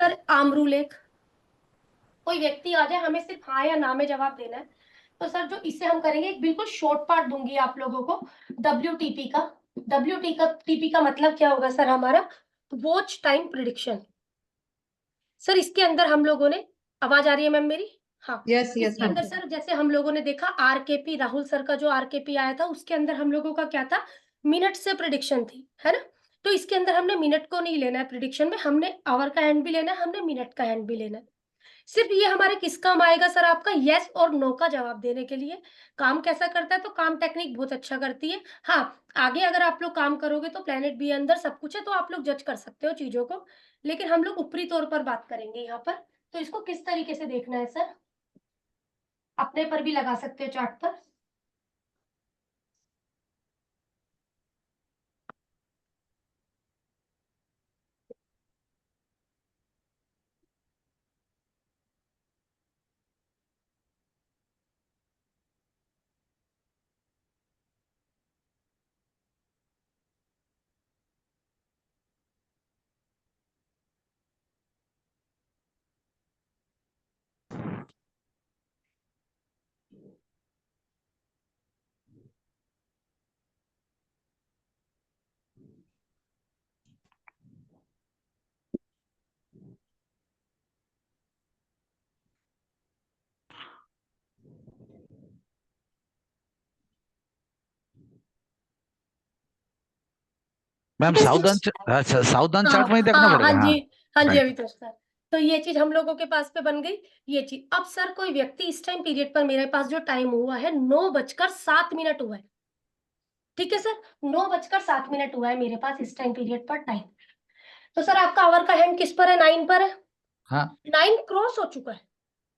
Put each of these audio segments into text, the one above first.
Sir आमरू लेख, कोई व्यक्ति आ जाए, हमें सिर्फ हाँ या ना में जवाब देना है। तो सर जो इससे हम करेंगे, एक बिल्कुल शॉर्ट पार्ट दूंगी आप लोगों को WTP का। WTP का मतलब क्या होगा सर? हमारा वॉच टाइम प्रिडिक्शन। सर इसके अंदर हम लोगों ने, आवाज आ रही है मैम मेरी? हाँ। यस यस इसके अंदर सर जैसे हम लोगों ने देखा RKP, राहुल सर का जो RKP आया था, उसके अंदर हम लोगों का क्या था? मिनट से प्रिडिक्शन थी, है ना? तो इसके अंदर हमने मिनट को नहीं लेना है प्रिडिक्शन में, हमने आवर का हैंड भी लेना है, हमने मिनट का हैंड भी लेना है। सिर्फ ये हमारे किस काम आएगा सर? आपका यस और नो का जवाब देने के लिए। काम कैसा करता है? तो काम टेक्निक बहुत अच्छा करती है। हाँ, आगे अगर आप लोग काम करोगे तो प्लेनेट बी अंदर सब कुछ है, तो आप लोग जज कर सकते हो चीजों को, लेकिन हम लोग ऊपरी तौर पर बात करेंगे यहाँ पर। तो इसको किस तरीके से देखना है सर? अपने पर भी लगा सकते हो चार्ट पर। मैम साउदर्न हाँ चार्ट में ही देखना हाँ हाँ पड़ेगा। जी, हाँ हाँ जी राइट। अभी तो सर। तो ये चीज हम लोगों के पास पे बन गई। ये चीज अब सर, कोई व्यक्ति इस टाइम पीरियड पर, मेरे पास जो टाइम हुआ है 9:07 हुआ है, ठीक है सर? 9:07 हुआ है मेरे पास इस टाइम पीरियड पर टाइम। तो सर आपका आवर का हैंड किस पर है? 9 पर है। हाँ 9 क्रॉस हो चुका है,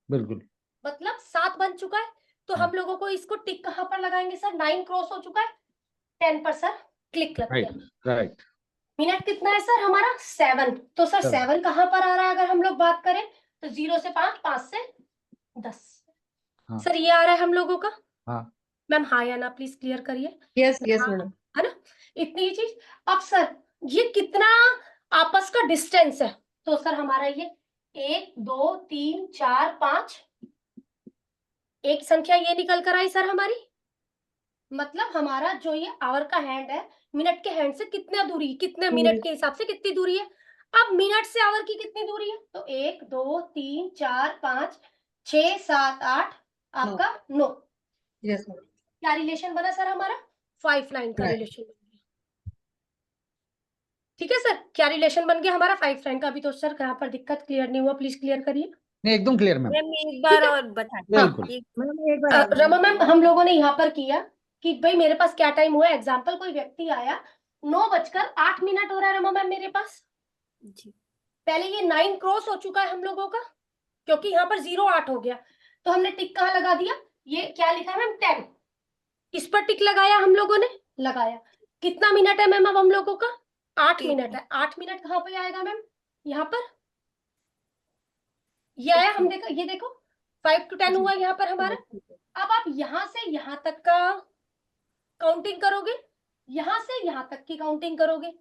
बिल्कुल। मतलब 7 बन चुका है। तो हम लोगों को इसको टिक कहाँ पर लगाएंगे सर? 9 क्रॉस हो चुका है, 10 पर सर क्लिक लग राइट गया। राइट। मिनट कितना है सर हमारा? 7। तो सर 7 कहाँ पर आ रहा है अगर हम लोग बात करें? तो 0 से 5, 5 से 10। हाँ सर ये आ रहा है हम लोगों का। हाँ मैम हाँ या ना प्लीज क्लियर करिए। यस यस हाँ, मैडम। है ना? इतनी ही चीज। अब सर ये कितना आपस का डिस्टेंस है? तो सर हमारा ये 1 2 3 4 5, एक संख्या ये निकल कर आई सर हमारी। मतलब हमारा जो ये आवर का हैंड है, मिनट के हैंड से कितना दूरी, कितने मिनट के हिसाब से कितनी दूरी है? अब मिनट से आवर की कितनी दूरी है? तो 1 2 3 4 5 6 7 8, आपका 9। Yes madam. क्या रिलेशन बना सर हमारा? 5-9 का रिलेशन बन गया। ठीक है सर, क्या रिलेशन बन गया हमारा? 5-9 का। अभी तो सर यहाँ पर दिक्कत क्लियर नहीं हुआ, प्लीज क्लियर करिए। नहीं एकदम क्लियर मैम। मैम एक ठीक बार है। और बता बिल्कुल। मैम एक बार और रमा मैम, हम लोगों ने यहाँ पर किया कि भाई मेरे पास क्या टाइम हुआ, एग्जाम्पल कोई व्यक्ति आया, 9:08 हो रहा है रमा मैम मेरे पास। जी। पहले ये 9 क्रॉस हो चुका है हम लोगों का, क्योंकि यहाँ पर 0-8 हो गया, तो हमने टिक कहाँ लगा दिया? ये क्या लिखा है मैम? 10। इस पर टिक लगाया हम लोगों ने, लगाया। कितना मिनट है मैम अब हम लोगों का? 8 मिनट है। 8 मिनट कहाँ पे आएगा मैम? यहाँ पर ये आया, हम देखो, ये देखो 5 to 10 हुआ यहाँ पर हमारा। अब आप यहाँ से यहाँ तक का काउंटिंग करोगे, यहाँ से यहाँ तक की काउंटिंग करोगे,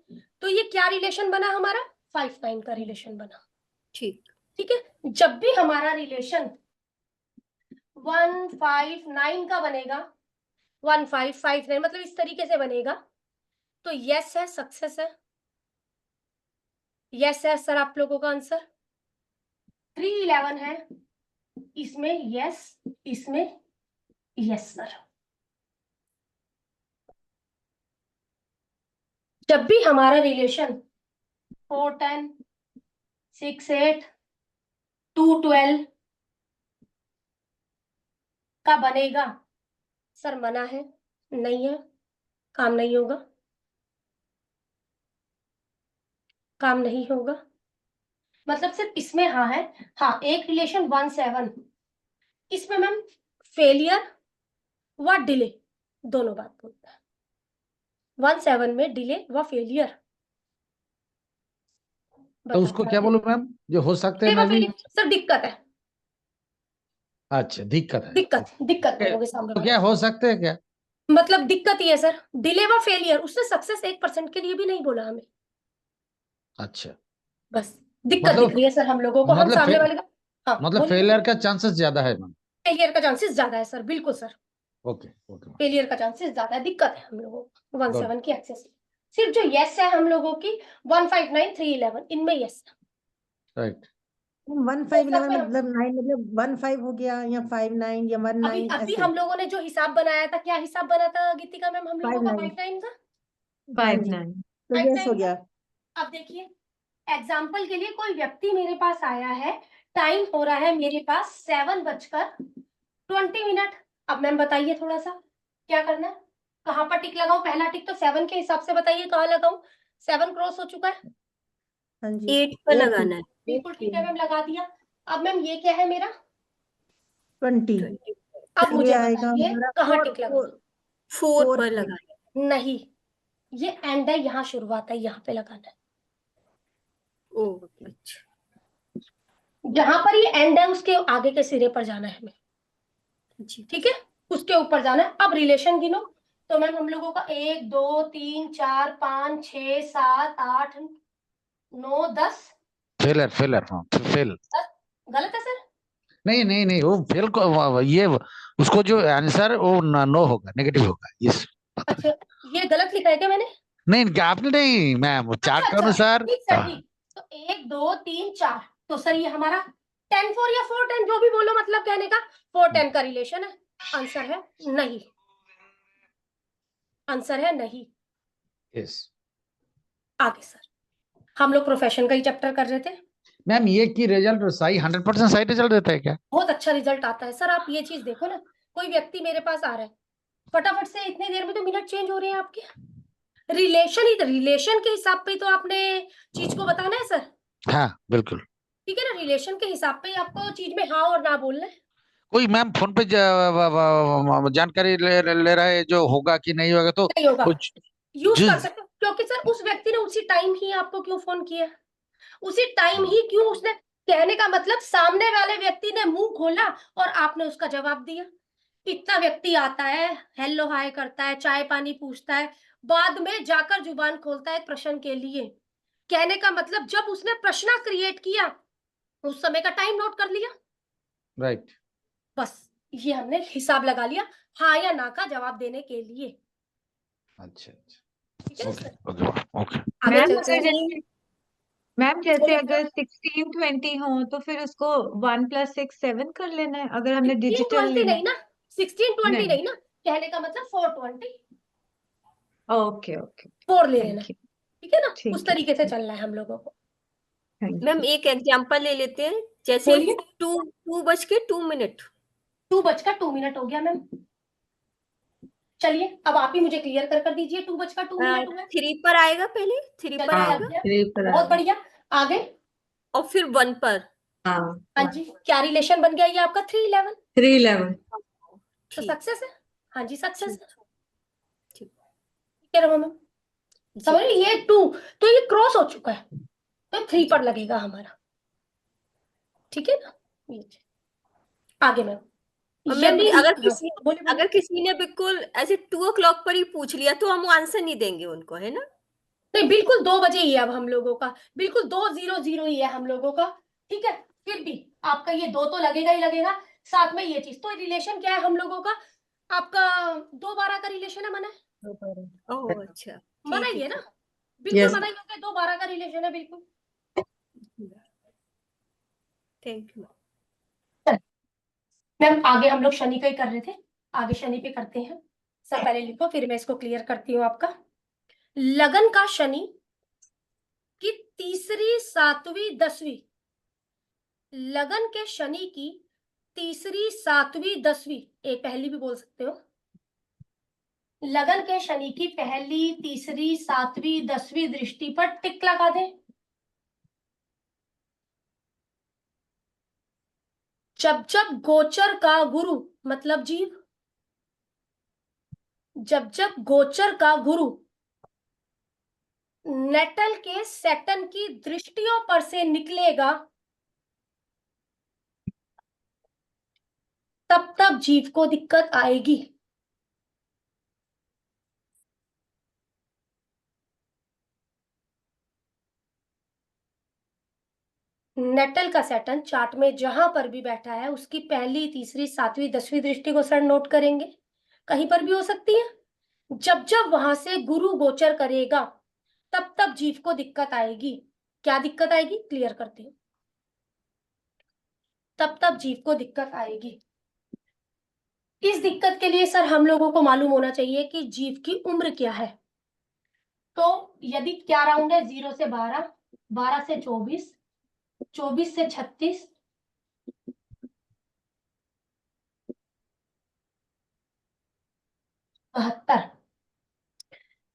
तो ये क्या रिलेशन बना हमारा? 5-9 का रिलेशन बना। ठीक। ठीक है। जब भी हमारा रिलेशन 1-5-9 का बनेगा, 1-5-5-9 मतलब इस तरीके से बनेगा, तो यस है, सक्सेस है। यस है सर आप लोगों का आंसर। 3-11 है, इसमें यस, इसमें यस सर। जब भी हमारा रिलेशन 4-10, 6-8, 2-12 का बनेगा, सर मना है, नहीं है, काम नहीं होगा, काम नहीं होगा। मतलब सिर्फ इसमें हाँ है। हाँ, एक रिलेशन 1-7, इसमें मैम फेलियर व डिले दोनों बात बोलता है। 1-7 में डिले व फेलियर। तो उसको क्या बोलूं मैम, जो हो सकते हैं मैं भी? सर दिक्कत है, अच्छा दिक्कत है। दिक्कत दिक्कत बोलोगे सामने तो वाले क्या को। हो सकते हैं क्या? मतलब दिक्कत ही है सर, डिले व फेलियर। उसने सक्सेस 1% के लिए भी नहीं बोला हमें, अच्छा बस दिक्कत मतलब- दिख रही है सर हम लोगों को, हम मतलब सामने फे- वाले का। हाँ मतलब बोलिए। फेलियर का चांसेस ज्यादा है मैम। फेलियर का चांसेस ज्यादा है सर, बिल्कुल sir, okay okay ma'am, failure का चांसेस ज्यादा है, दिक्कत है हम लोगों को 17 गुड, की एक्सेस। सिर्फ जो यस है हम लोगों की 159 311 इनमें यस। राइट। 1511 मतलब 9 मतलब 15 हो गया या 59 या 19 अभी ऐसे। हम लोगों ने जो हिसाब बनाया था, क्या हिसाब बना था गीतिका मैम हम लोगों का? 59 59 का। 59 तो यस हो 59 गया। का। अब देखिए एग्जाम्पल के लिए कोई व्यक्ति मेरे पास आया है, टाइम हो रहा है मेरे पास 7:20। अब मैम बताइए थोड़ा सा क्या करना है, कहाँ पर टिक लगाऊं? पहला टिक तो 7 के हिसाब से बताइए कहाँ लगाऊं? 7 क्रॉस हो चुका है, हाँ जी 8 पर 8 लगाना है। बिल्कुल ठीक है मैम, लगा दिया। अब मैम ये क्या है मेरा? 20 अब मुझे ये आएगा बताइए हमारा कहाँ 4 टिक लगाऊं? 4 पर लगाना है। नहीं, ये एंड है, यहाँ शुरुआत है, यहाँ पे लगाना है। ओ अच्छा, जहां पर ये एंड है उसके आगे के सिरे पर जाना है हमें, जी ठीक है, उसके ऊपर जाना है। अब रिलेशन गिनो तो मैम हम लोगों का 1 2 3 4 5 6 7 8 9 10। फेलियर फेलियर हाँ, फेल। गलत है सर? नहीं नहीं नहीं, वो फेल को ये उसको जो आंसर वो नो होगा, नेगेटिव होगा, यस। अच्छा, ये गलत लिखा है क्या मैंने? नहीं क्या आपने, नहीं मैम, वो चार्ट के अच्छा अनुसार। ठीक सर, ठीक। तो 1 2 3 4, तो सर ये हमारा 10 4 या 4 10 जो भी बोलो, मतलब कहने का 4 10 का रिलेशन है। आंसर है नहीं, आंसर है नहीं। यस आगे सर, हम लोग प्रोफेशन का ही चैप्टर कर रहे थे। मैम, ये की रिजल्ट सही 100% सही रिजल्ट देता है क्या? बहुत अच्छा रिजल्ट आता है सर, आप ये चीज देखो ना, कोई व्यक्ति मेरे पास आ रहा है, फटाफट से इतनी देर में तो मिनट चेंज हो रहे हैं आपके। रिलेशन ही, रिलेशन के हिसाब पे तो आपने चीज को बताना है सर, हाँ बिल्कुल। ठीक है ना? रिलेशन के हिसाब पे ही आपको चीज में हाँ और ना बोलना है। कोई मैम फोन पे जानकारी ले रहा है जो होगा कि नहीं होगा, तो नहीं होगा, कुछ यूज कर जिस सकते हो, क्योंकि सर उस व्यक्ति ने उसी टाइम ही आपको क्यों फोन किया, उसी टाइम ही क्यों उसने, कहने का मतलब सामने वाले व्यक्ति ने मुंह खोला और आपने उसका जवाब दिया। इतना व्यक्ति आता है, हेलो हाय करता है, चाय पानी पूछता है, बाद में जाकर जुबान खोलता है प्रश्न के लिए। कहने का मतलब जब उसने प्रश्न क्रिएट किया उस समय का टाइम नोट कर लिया, राइट। बस ये हमने हिसाब लगा लिया हाँ या ना का जवाब देने के लिए। अच्छा अच्छा, ठीक है ओके सर, ओके ओके। आगे मैम चलते अगर हैं। जैसे मैम जैसे बोलिए अगर सर। 16 20 हो तो फिर उसको 1 + 6 7 कर लेना है अगर हमने 16 डिजिटल 20 लेना नहीं ना, 16 20 नहीं। नहीं ना, कहने का मतलब 420 ओके ओके 4 ले लेना, थैंक यू। ठीक है ना? उस ठीक है तरीके से चलना है हम लोगों को। Thank ma'am you. एक एग्जांपल ले लेते हैं, जैसे बोलिए। 2:02 2:02 हो गया मैम, चलिए अब आप ही मुझे क्लियर कर दीजिए, 2:02 हुआ है। 3 पर आएगा, पहले 3 पर चलिए, हाँ आएगा बहुत बढ़िया। आगे, और फिर 1 पर। हाँ हाँ जी, क्या रिलेशन बन गया ये आपका? 311, 311 तो ठीक सक्सेस है। हाँ जी सक्सेस ठीक है, ठीक कह रहा हूँ मैम, जी समझ रहे? ये 2 तो ये क्रॉस हो चुका है, तो 3 पर लगेगा हमारा, ठीक है ना? ये आगे मैम, और मैम यदि अगर हाँ, किसी बोलिए अगर किसी ने बिल्कुल ऐसे 2 o'clock पर ही पूछ लिया तो हम आंसर नहीं देंगे उनको, है ना? नहीं, बिल्कुल 2 बजे ही है अब हम लोगों का, बिल्कुल 2:00 ही है हम लोगों का, ठीक है? फिर भी आपका ये 2 तो लगेगा ही लगेगा, साथ में ये चीज। तो रिलेशन क्या है हम लोगों का? आपका 2:12 का रिलेशन है, मना है? ओह अच्छा, मना ठीक ही है है ना, ठीक बिल्कुल यस मना ही होगा, 2:12 का रिलेशन है बिल्कुल। Thank you. मैम आगे हम लोग शनि का ही कर रहे थे, आगे शनि पे करते हैं। सब पहले लिखो फिर मैं इसको क्लियर करती हूँ आपका। लगन का शनि की तीसरी सातवीं 10वीं, लगन के शनि की तीसरी सातवीं 10वीं, एक पहली भी बोल सकते हो, लगन के शनि की पहली तीसरी सातवीं 10वीं दृष्टि पर टिक लगा दे। जब जब गोचर का गुरु मतलब जीव, जब जब गोचर का गुरु नेटल के सैटर्न की दृष्टियों पर से निकलेगा, तब तब जीव को दिक्कत आएगी। नेटल का सैटर्न चार्ट में जहां पर भी बैठा है उसकी पहली, तीसरी, सातवीं, 10वीं दृष्टि को सर नोट करेंगे, कहीं पर भी हो सकती है। जब जब वहां से गुरु गोचर करेगा तब तब जीव को दिक्कत आएगी। क्या दिक्कत आएगी, क्लियर करती हूँ। तब तब जीव को दिक्कत आएगी। इस दिक्कत के लिए सर हम लोगों को मालूम होना चाहिए कि जीव की उम्र क्या है। तो यदि क्या राउंड है, 0 से 12, 12 से 24, 24 से 36, 72,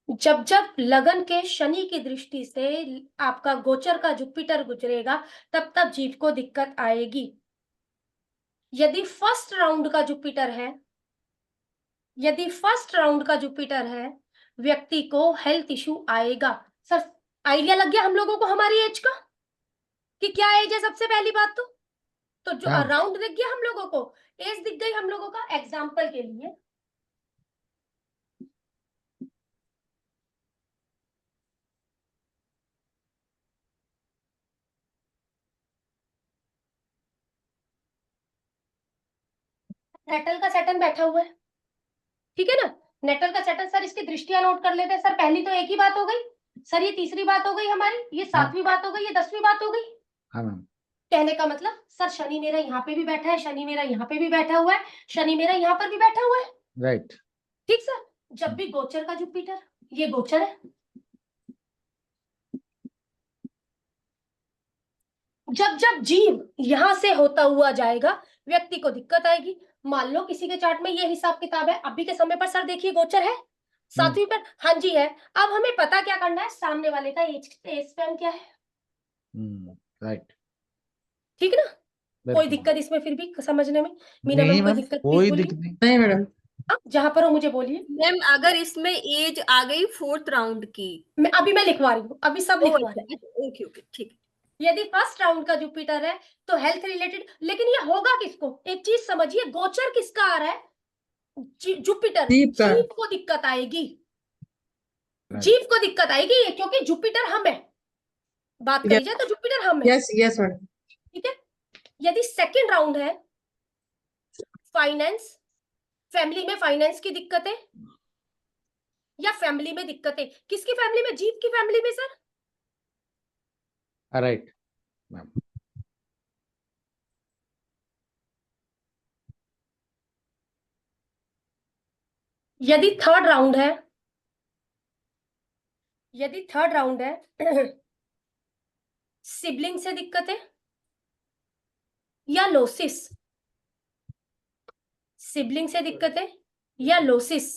जब जब लगन के शनि की दृष्टि से आपका गोचर का जुपिटर गुजरेगा तब तब जीव को दिक्कत आएगी। यदि फर्स्ट राउंड का जुपिटर है, यदि फर्स्ट राउंड का जुपिटर है, व्यक्ति को हेल्थ इश्यू आएगा। सर आइडिया लग गया हम लोगों को हमारी एज का कि क्या एज है सबसे पहली बात तो जो हाँ। राउंड दिख गया हम लोगों को, एज दिख गई हम लोगों का। एग्जाम्पल के लिए नेटल का सैटर्न बैठा हुआ है, ठीक है ना। नेटल का सैटर्न, सर इसकी दृष्टियां नोट कर लेते हैं। सर पहली तो एक ही बात हो गई सर, ये तीसरी बात हो गई हमारी, ये 7वीं बात हो गई, ये 10वीं बात हो गई। हाँ मैम। कहने का मतलब सर शनि मेरा यहाँ पे भी बैठा है, शनि मेरा यहाँ पे भी बैठा हुआ है, शनि मेरा यहाँ पर भी बैठा हुआ है, राइट। ठीक सर। जब भी गोचर का जुपिटर, ये गोचर है, जब जब जीव यहां से होता हुआ जाएगा व्यक्ति को दिक्कत आएगी। मान लो किसी के चार्ट में ये हिसाब किताब है, अभी के समय पर सर देखिए गोचर है 7वीं पर, हाँ जी है। अब हमें पता क्या करना है, सामने वाले का एज स्पैन क्या है, राइट। ठीक ना। कोई दिक्कत इसमें फिर भी समझने में, मीना नहीं मैम कोई मैम, दिक्कत कोई प्लीज बोलिए। दिक्कत नहीं। नहीं मैडम। आप जहां पर हो मुझे बोलिए। मैम अगर इसमें एज आ गई 4th राउंड की, मैं लिखवा रही हूँ, अभी सब लिखवा रही हूँ। ओके ओके ठीक है। यदि फर्स्ट राउंड का जुपिटर है तो हेल्थ रिलेटेड, लेकिन ये होगा किसको, एक चीज समझिए, गोचर किसका आ रहा है, जुपिटर। जीव का। जीव को दिक्कत आएगी, Right. जीव को दिक्कत आएगी, क्योंकि जुपिटर हम है, बात करी जाए तो जुपिटर हम है, यस यस मैडम। ठीक है। यदि सेकंड राउंड है, फाइनेंस, फैमिली में फाइनेंस की दिक्कतें या फैमिली में दिक्कतें, किसकी फैमिली में, जीव की फैमिली में सर। Right ma'am. यदि थर्ड राउंड है, यदि थर्ड राउंड है सिबलिंग से दिक्कतें या लोसिस, सिबलिंग से दिक्कतें या लोसिस,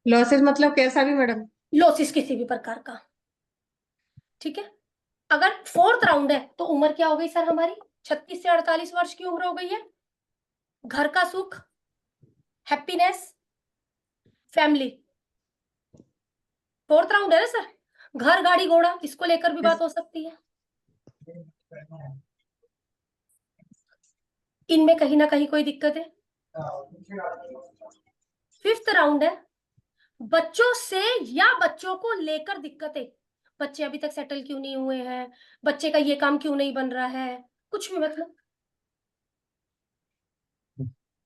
लॉसेस मतलब कैसा भी मैडम। लोसिस किसी भी प्रकार का, ठीक है। अगर फोर्थ राउंड है तो उम्र क्या हो गई सर हमारी, 36 से 48 वर्ष की उम्र हो गई है। घर का सुख, हैप्पीनेस, फैमिली, फोर्थ राउंड है ना सर। घर गाड़ी घोड़ा इसको लेकर भी बात हो सकती है, इनमें कहीं ना कहीं कोई दिक्कत है। फिफ्थ राउंड है, बच्चों से या बच्चों को लेकर दिक्कतें, बच्चे अभी तक सेटल क्यों नहीं हुए हैं, बच्चे का ये काम क्यों नहीं बन रहा है, कुछ भी मतलब।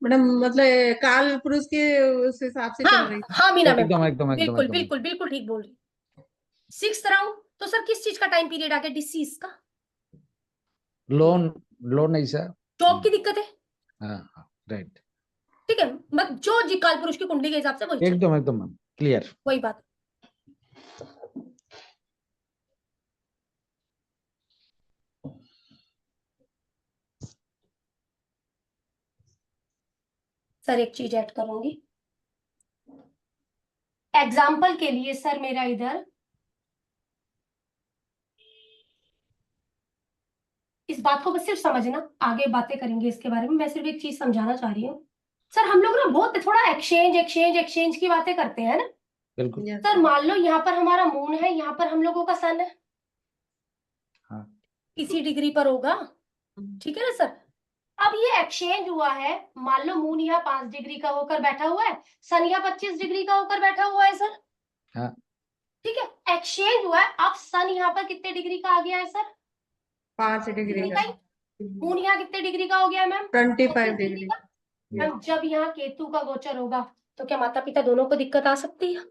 मैडम मतलब काल पुरुष के उस हिसाब से चल रही। हाँ मीना मैम, एकदम एकदम एकदम बिल्कुल एकदम। बिल्कुल बिल्कुल ठीक बोल रही। सिक्स्थ राउंड तो सर किस चीज का टाइम पीरियड आ गया, डिसीज का, लोन, लोन नहीं सर। जॉब की दिक्कत है, हाँ राइट। ठीक है। मतलब जो जी काल पुरुष की कुंडली के हिसाब से वही चल, एकदम एकदम मैम, क्लियर। वही बात। सर एक चीज ऐड करूंगी, एग्जाम्पल के लिए सर मेरा इधर इस बात को बस सिर्फ समझना, आगे बातें करेंगे इसके बारे में, मैं सिर्फ एक चीज समझाना चाह रही हूँ। सर हम लोग ना बहुत थोड़ा एक्सचेंज एक्सचेंज एक्सचेंज की बातें करते हैं ना। बिल्कुल। सर मान लो यहाँ पर हमारा मून है, यहाँ पर हम लोगों का सन है, हाँ। इसी डिग्री पर होगा, ठीक है ना सर। अब ये एक्सचेंज हुआ है, मान लो मून यहाँ 5 डिग्री का होकर बैठा हुआ है, सन यहाँ 25 डिग्री का होकर बैठा हुआ है सर। हाँ। ठीक है, एक्सचेंज हुआ है। अब सन यहाँ पर कितने डिग्री का आ गया है सर? 5 डिग्री का। मून यहाँ कितने डिग्री का हो गया है मैम? 25 डिग्री। का। मैम जब यहाँ केतु का गोचर होगा तो क्या माता पिता दोनों को दिक्कत आ सकती है?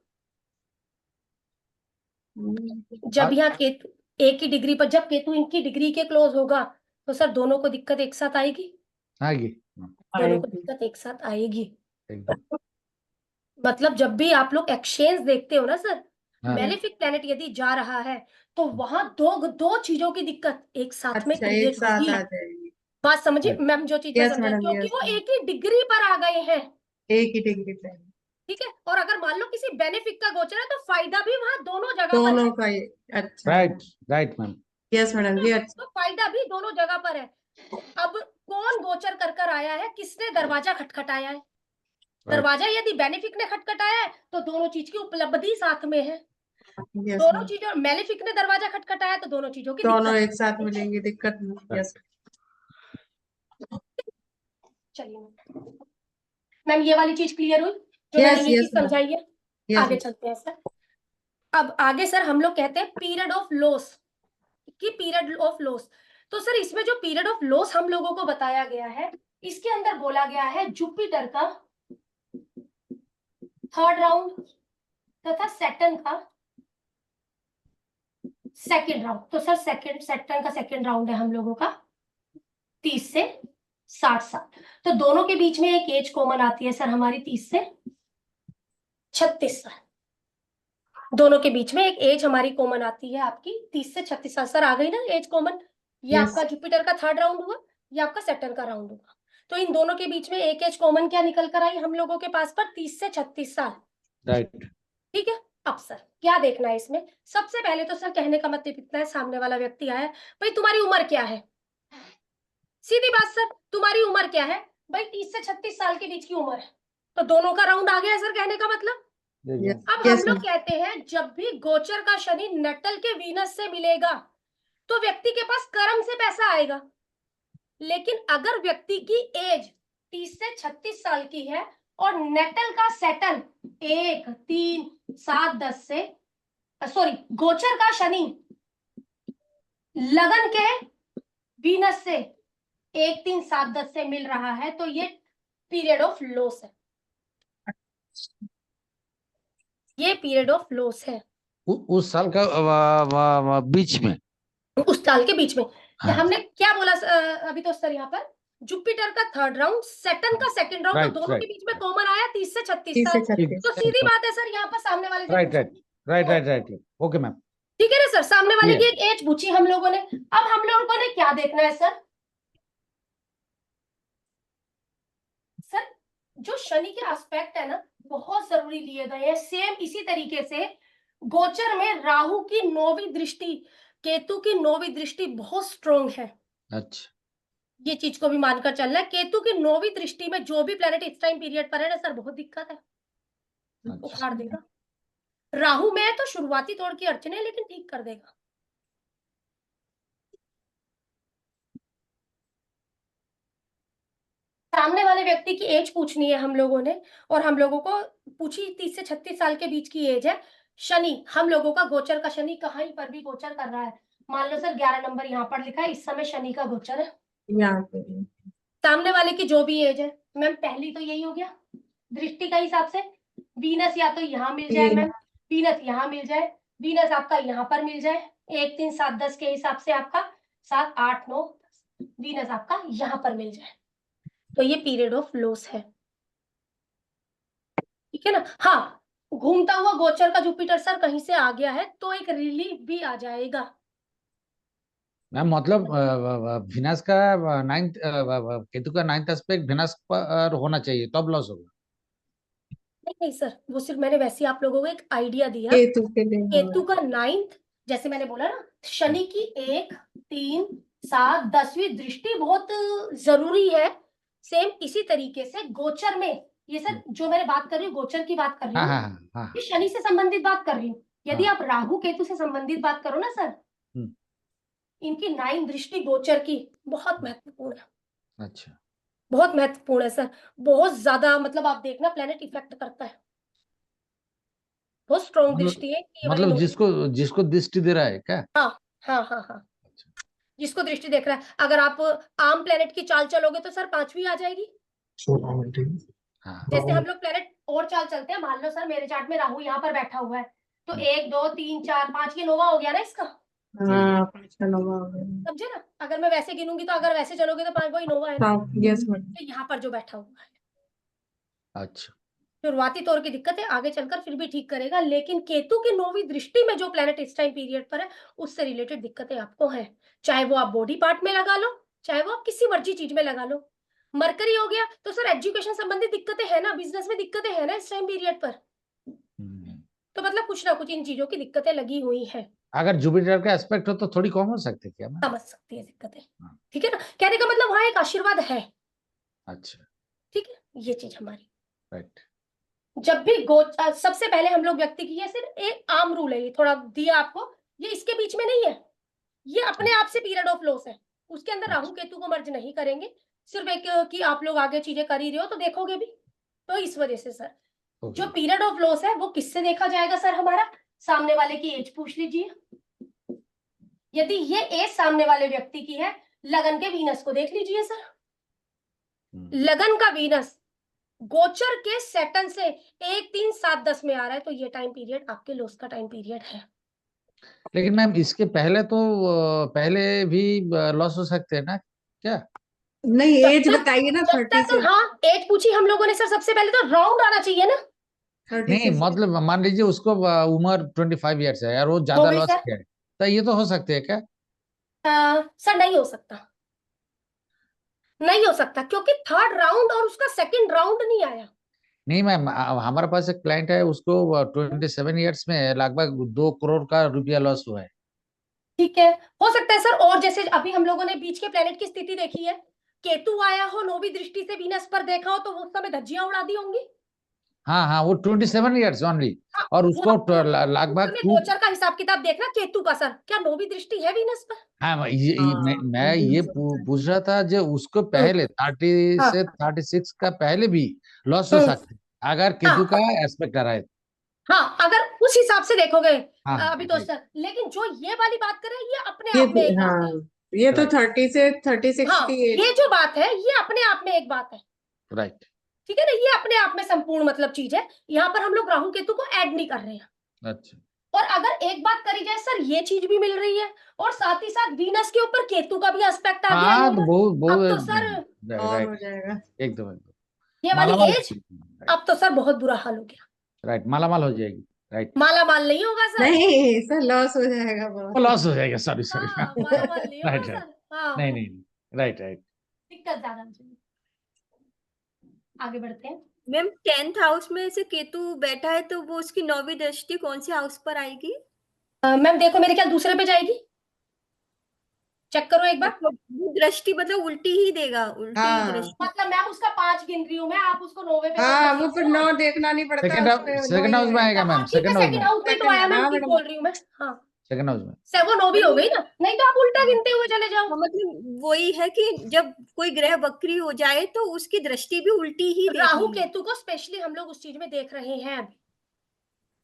जब यहाँ केतु एक ही डिग्री पर, जब केतु इनकी डिग्री के क्लोज होगा तो सर दोनों को दिक्कत एक साथ आएगी? आएगी। दोनों को दिक्कत एक साथ आएगी। एकदम। मतलब जब भी आप लोग एक्सचेंज देखते हो ना सर, हाँ। मेलेफिक प्लेनेट यदि जा रहा है तो वहां दो चीजों की दिक्कत एक साथ में अच्छा, एक क्रिएट साथ होगी। आ जाएगी। बात समझिए मैम, जो चीज मैं Yes, समझा, madam, क्योंकि yes, वो madam. एक ही डिग्री पर आ गए हैं। एक ही डिग्री पे। ठीक है, और अगर मान लो किसी बेनिफिक का गोचर है तो फायदा भी वहां दोनों जगह पर दोनों है। का ही। अच्छा। Right ma'am. यस मैडम जी। अच्छा। तो फायदा भी दोनों जगह पर है। अब कौन गोचर कर कर आया है, किसने दरवाजा खटखटाया है? दरवाजा यदि बेनिफिक ने खटखटाया है तो दोनों चीज की उपलब्धि साथ में है। यस दोनों मैम। चीजों, मेलेफिक ने दरवाजा खटखटाया तो दोनों चीजों की दोनों दिक्कत। एक साथ मिलेंगे, दिक्कत नहीं। यस। चलिए मैम, ये वाली चीज क्लियर हुई जो Yes, मैंने ये yes, चीज ma'am. समझाई है। Yes, आगे चलते हैं सर। अब आगे सर हम लोग कहते हैं पीरियड ऑफ लॉस, कि पीरियड ऑफ लॉस। तो सर इसमें जो पीरियड ऑफ लॉस हम लोगों को बताया गया है, इसके अंदर बोला गया है जुपिटर का 3rd राउंड तथा सैटर्न का 2nd राउंड। तो सर सैटर्न का 2nd राउंड है हम लोगों का 30 से 60 साल। तो दोनों के बीच में एक एज कॉमन आती है सर हमारी 30 से 36 साल। दोनों के बीच में एक एज हमारी कॉमन आती है आपकी 30 से 36 साल। सर आ गई ना एज कॉमन? ये Yes. आपका जुपिटर का 3rd राउंड हुआ, ये आपका सैटर्न का राउंड हुआ। तो इन दोनों के बीच में एक एज कॉमन क्या निकल कर आई हम लोगों के पास पर? 30 से 36 साल। राइट। ठीक है, अब सर क्या देखना है इसमें? सबसे पहले तो सर कहने का मतलब इतना है, सामने वाला व्यक्ति आया, भाई तुम्हारी उम्र क्या है? सीधी बात सर, तुम्हारी उम्र क्या है? भाई 30 से 36 साल के बीच की उम्र है। तो दोनों का राउंड आ गया सर, कहने का मतलब। Yes. अब Yes, हम लोग ma'am. कहते हैं जब भी गोचर का शनि नटल के वीनस से मिलेगा तो व्यक्ति के पास कर्म से पैसा आएगा। लेकिन अगर व्यक्ति की एज 30 से 36 साल की है और नेटल का सेटल 1, 3, 7, 10 से, सॉरी, गोचर का शनि लगन के वीनस से 1, 3, 7, 10 से मिल रहा है तो ये पीरियड ऑफ लॉस है। ये पीरियड ऑफ लॉस है उस साल का बीच में, उस साल के बीच में। हाँ। हमने क्या बोला अभी तो सर यहाँ पर जुपिटर का 3rd राउंड, सैटर्न का 2nd राउंड, तो Right, दोनों right. के बीच में कॉमन आया 30 से 36 30 से साल। 36 तो सीधी बात है सर, यहाँ पर सामने वाले से राइट। Okay ma'am. ठीक है ना सर, सामने वाले की Clear. एक एज पूछी हम लोगों ने। अब हम लोगों ने क्या देखना है सर? सर जो शनि के एस्पेक्ट है ना, बहुत जरूरी लिए गए हैं। सेम इसी तरीके से गोचर में राहु की 9वीं दृष्टि, केतु की 9वीं दृष्टि बहुत स्ट्रोंग है। अच्छा। ये चीज को भी मानकर चलना है। केतु की 9वीं दृष्टि में जो भी प्लेनेट इस टाइम पीरियड पर है ना सर, बहुत दिक्कत है, उखाड़ देगा। राहु में है तो शुरुआती तौर की अड़चने, लेकिन ठीक कर देगा। सामने वाले व्यक्ति की एज पूछनी है हम लोगों ने, और हम लोगों को पूछी 30 से 36 साल के बीच की एज है। शनि हम लोगों का गोचर का शनि कहीं पर भी गोचर कर रहा है। मान लो सर 11 नंबर यहाँ पर लिखा है, इस समय शनि का गोचर है। यहाँ पे। सामने वाले की जो भी एज है मैम, पहली तो यही हो गया दृष्टि का हिसाब से। वीनस या तो यहाँ मिल जाए मैम, वीनस यहाँ मिल जाए, वीनस आपका यहाँ पर मिल जाए 1, 3, 7, 10 के हिसाब से आपका 7, 8, 9 वीनस आपका यहाँ पर मिल जाए, तो ये पीरियड ऑफ लॉस है। ठीक है ना? हाँ, घूमता हुआ गोचर का जुपिटर सर कहीं से आ गया है तो एक रिलीफ भी आ जाएगा। मैम मतलब विनाश का 9th, केतु का 9th एस्पेक्ट विनाश पर होना चाहिए तब लॉस होगा। नहीं सर, वो सिर्फ मैंने वैसे आप लोगों को एक आइडिया दिया। केतु के लिए केतु का 9th, जैसे मैंने बोला ना, शनि की 1, 3, 7, 10वीं दृष्टि बहुत जरूरी है। सेम इसी तरीके से गोचर में, ये सर जो मैंने बात कर रही हूँ गोचर की बात कर रही हूँ, ये शनि से संबंधित बात कर रही हूँ। यदि आप राहु केतु से संबंधित बात करो ना सर, इनकी 9th दृष्टि गोचर की बहुत महत्वपूर्ण है। अच्छा। बहुत महत्वपूर्ण है सर, बहुत ज्यादा, मतलब आप देखना प्लेनेट इफेक्ट करता है, बहुत स्ट्रॉन्ग मतलब दृष्टि है कि ये वाली नौवीं। जिसको दृष्टि दे रहा है क्या? हाँ हाँ हाँ हाँ, जिसको दृष्टि देख रहा है। अगर आप आम प्लेनेट की चाल चलोगे तो सर 5वीं आ जाएगी। हाँ जैसे हम लोग प्लेनेट और चाल चलते हैं, मान लो सर मेरे चार्ट में राहु यहाँ पर बैठा हुआ है, तो 1 2 3 4 5 ये नोवा हो गया ना इसका, हाँ 5 का नोवा हो गया। समझे ना? अगर मैं वैसे गिनूंगी तो अगर वैसे चलोगे तो 5 वही नोवा है ना। हाँ यस मैडम। तो यहाँ पर जो बैठा हुआ है, अच्छा। शुरुआती तौर की दिक्कत है, आगे चलकर फिर भी ठीक करेगा, लेकिन केतु की 9वीं दृष्टि में जो प्लेनेट इस टाइम पीरियड पर है, उससे रिलेटेड दिक्कतें आपको हैं, चाहे वो आप बॉडी पार्ट में लगा लो, चाहे वो आप किसी मर्जी चीज में लगा लो। मरकरी हो गया तो सर एजुकेशन संबंधित दिक्कतें हैं ना, बिजनेस में दिक्कतें हैं ना इस टाइम पीरियड पर, तो मतलब कुछ ना कुछ इन चीजों की दिक्कतें लगी हुई हैं। अगर जुपिटर का एस्पेक्ट हो तो थोड़ी कम हो सकती है क्या मैम? समझ सकती है दिक्कतें, हाँ। ठीक है ना? कहने का मतलब वहां एक आशीर्वाद है, अच्छा। ठीक है, ये चीज हमारी। राइट। जब भी सबसे पहले हम लोग व्यक्ति की, ये सिर्फ एक आम रूल है, ये थोड़ा दिया आपको, ये इसके बीच में नहीं है, ये अपने आप से पीरियड ऑफ लॉस है, उसके अंदर राहु केतु को मर्ज नहीं करेंगे, सिर्फ एक कि आप लोग आगे चीजें कर ही रहे हो तो देखोगे भी, तो इस वजह से सर जो पीरियड ऑफ लॉस है वो किससे देखा जाएगा सर? हमारा सामने वाले की एज पूछ लीजिए, यदि ये एज सामने वाले व्यक्ति की है, लगन के वीनस को देख लीजिए सर, लगन का वीनस गोचर के सैटर्न से 1 3 7 10 में आ रहा है, तो ये टाइम पीरियड आपके लॉस का टाइम पीरियड है। लेकिन मैम इसके पहले तो पहले भी लॉस हो सकते हैं ना क्या? नहीं जब एज तक- बताइए ना जब 30 तक से हाँ एज पूछी हम लोगों ने सर, सबसे पहले तो राउंड आना चाहिए ना। 30 नहीं से मतलब मान लीजिए उसको उम्र 25 ईयर्स है यार, वो हो ज्यादा गई लॉस सर, किया है, तो ये तो हो सकते हैं क्या? सर नहीं हो सकता, नहीं हो सकता, क्योंकि थर्ड राउंड और उसका सेकंड राउंड नहीं आया। नहीं मैम, हमारे पास एक क्लाइंट है, उसको 27 ईयर्स में लगभग 2 करोड़ का रुपया लॉस हुआ है। ठीक है, हो सकता है सर, और जैसे अभी हम लोगों ने बीच के प्लेनेट की स्थिति देखी है, केतु आया हो 9वीं दृष्टि से वीनस पर देखा हो, तो उस समय धज्जियां उड़ा दी होंगी। हाँ हाँ, वो 27 ईयर्स ओनली, हाँ, और वो उसको आपको उस लगभग समय 2। गोचर का हिसाब किताब देखना केतु का सर, क्या 9वीं दृष्टि है वीनस पर? हाँ हाँ मैं ये पूछ रहा था, जो उसको पहले 30 हाँ से 36 का पहले भी लॉस हो हम्म, सकते हैं अगर केतु का हाँ एस्पेक्ट आ रहा है। हाँ, अगर उस हिसाब से देखोगे हाँ हाँ, अभी तो राइट सर, लेकिन जो ये वाली बात करें ये अपने ये आप में एक बात हाँ है। ये तो राइट 30 से 36 हाँ, की एज। ये जो बात है ये अपने आप में एक बात है, राइट। ठीक है ना, ये अपने आप में संपूर्ण मतलब चीज है, यहाँ पर हम लोग राहु केतु को ऐड नहीं कर रहे हैं। अच्छा। और अगर एक बात करी जाए सर, ये चीज भी मिल रही है, और साथ ही साथ वीनस के ऊपर केतु का भी एस्पेक्ट आ गया है हाँ तो यहाँ बहुत पर। अब तो बहुत सर और हो राइट, जाएगा। एकदम एकदम ये वाली मालामाल। एज, अब तो सर बहुत बुरा हाल हो गया, राइट, मालामाल हो जाएगी। राइट, माला माल नहीं होगा सर। नहीं सर लॉस हो जाएगा बहुत। लॉस हो जाएगा, सॉरी सॉरी। हाँ, माला माल नहीं होगा राइट राइट, सर, हाँ, नहीं नहीं, राइट राइट। दिक्कत ज्यादा हो जाएगी। आगे बढ़ते हैं। मैम 10th हाउस में से केतु बैठा है तो वो उसकी 9वीं दृष्टि कौन से हाउस पर आएगी? मैम देखो मेरे ख्याल दूसरे पे जाएगी, चेक करो एक बार। मतलब वो दृष्टि मतलब उल्टी ही देगा, उल्टी हाँ दृष्टि। मतलब मैम उसका 5 गिन रही हूँ मैं, आप उसको 9वें पे हाँ कर वो फिर सकते हो। 9 देखना नहीं पड़ता सेकंड उसमें 9 सेकंड ही हाउस में है। आएगा मैम, हाँ ठीक है, सेकंड हाउस सेकंड में, हाउस पे तो आया मैम, हाँ ठीक मैडम। बोल रही हूँ मैं, हाँ सेकंड हाउस में। वो 9 भी हो गई ना, नहीं तो आप उल्टा गिनते हुए चले जाओ। हाँ, मतलब वही है कि जब कोई ग्रह वक्री हो जाए तो उसकी दृष्टि भी उल्टी ही राहु देती है। केतु को स्पेशली हम लोग उस चीज में देख रहे हैं अभी।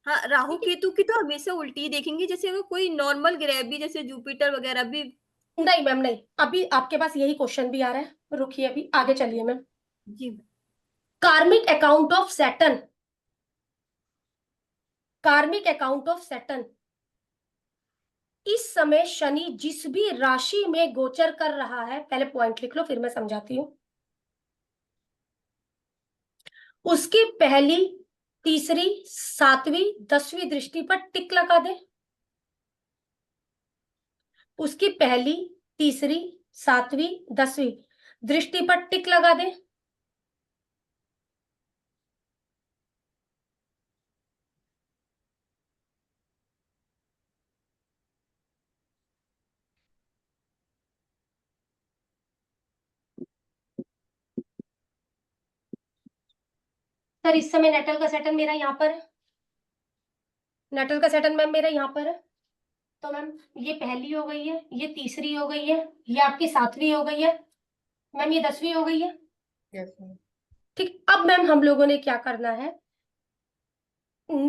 हाँ, राहु केतु की तो हमेशा उल्टी ही देखेंगे, जैसे अगर कोई नॉर्मल ग्रह भी जैसे जुपिटर वगैरह भी। नहीं मैम नहीं, अभी आपके पास यही क्वेश्चन भी आ रहा है, रुकिए अभी आगे चलिए मैम। जी karmic account of Saturn, karmic account of Saturn, इस समय शनि जिस भी राशि में गोचर कर रहा है, पहले पॉइंट लिख लो फिर मैं समझाती हूँ, उसकी पहली, तीसरी, 7वीं, 10वीं दृष्टि पर टिक लगा दे। उसकी पहली, तीसरी, 7वीं, 10वीं दृष्टि पर टिक लगा दे। सर इस समय नेटल का सेटन मेरा यहाँ पर है, नेटल का सेटन मैम मेरा यहाँ पर है, तो मैम ये पहली हो गई है, ये तीसरी हो गई है, ये आपकी 7वीं हो गई है, मैम ये 10वीं हो गई है, यस मैम। ठीक, अब मैम हम लोगों ने क्या करना है,